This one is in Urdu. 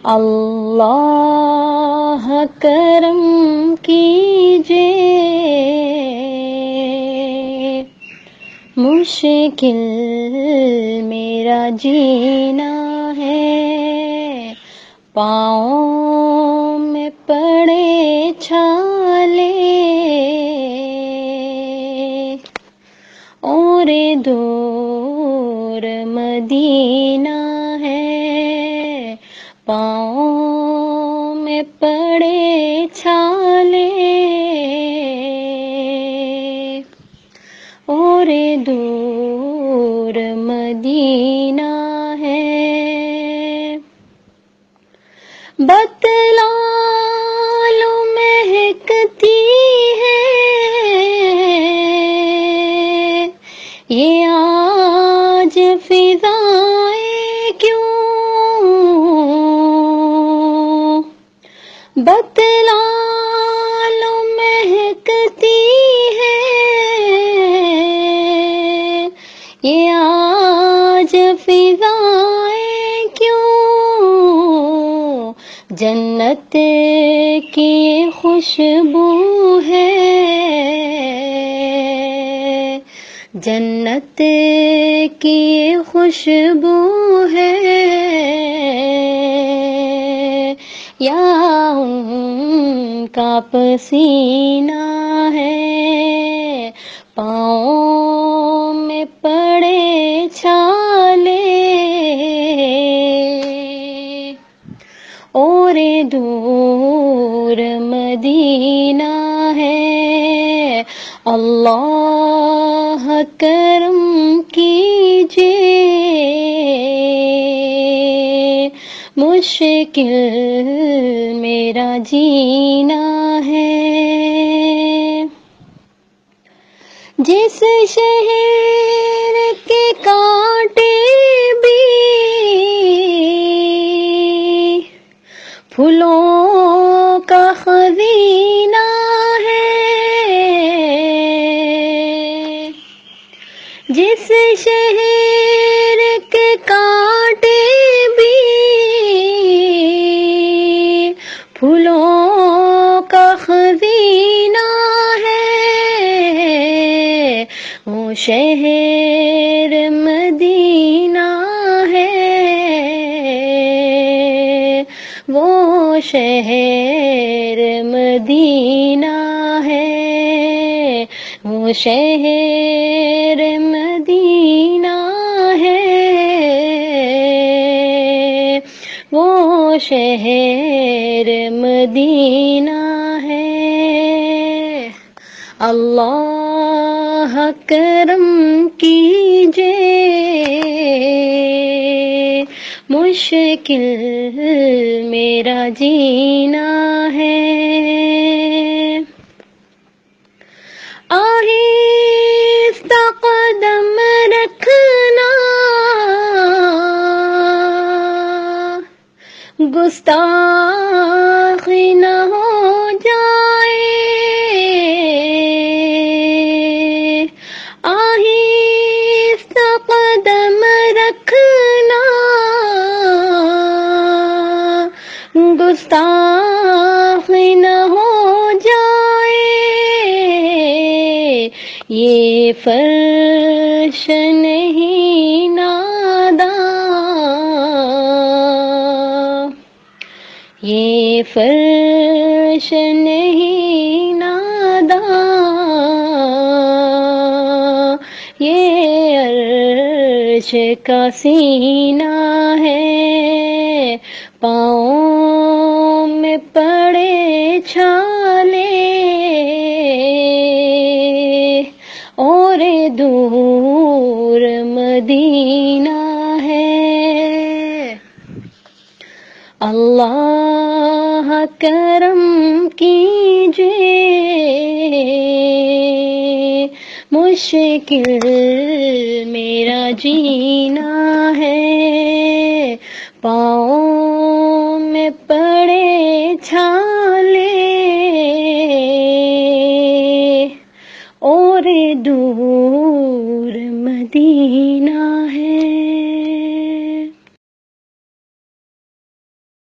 اللہ کرم کیجے، مشکل میرا جینا ہے، پاؤں میں پڑے چھالے اور دور مدینہ ہے، پاؤں میں پڑے چھالے اور دور مدینہ ہے۔ بتلا لو مہکتی ہے یہ آج فضائیں کیوں، بتلا لو مہکتی ہے یہ آج فضائیں کیوں، جنت کی خوشبو ہے، جنت کی خوشبو ہے، یا ان کا پسینہ ہے، پاؤں میں پڑے چھالے اور دور مدینہ ہے۔ اللہ کرم کیجے، مشکل میرا جینا ہے۔ جس شہر کے کانٹے بھی پھولوں کا خزینہ ہے، جس شہر کے کانٹے بھی پھولوں کا خزینہ ہے، وہ شہر مدینہ ہے، وہ شہر مدینہ ہے، وہ شہر مدینہ ہے، وہ شہر مدینہ ہے۔ اللہ کرم کیجے، مشکل میرا جینا ہے۔ آہستہ قدم رکھنا، گستاخی نہ ہو جائے، آہستہ قدم رکھنا، گستاخی نہ ہو جائے، یہ فرش نہیں ناداں، یہ فرش نہیں ناداں، یہ عرش کا سینہ ہے، پاؤں میں پڑے چھالے اور دور مدینہ ہے۔ اللہ کرم کیجے، مشکل میرا جینا ہے، پاؤں میں پڑے چھالے اور دور مدینہ